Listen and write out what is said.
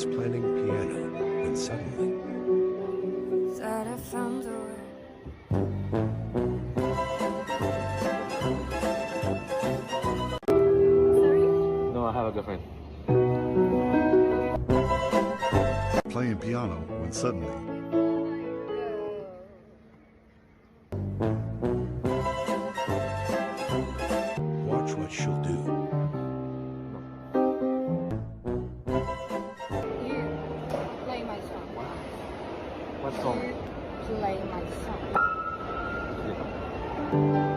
was playing piano when suddenly... Thought I found a way. No, I have a girlfriend. Playing piano when suddenly Watch what she'll do. You play my song. What song? You play my song.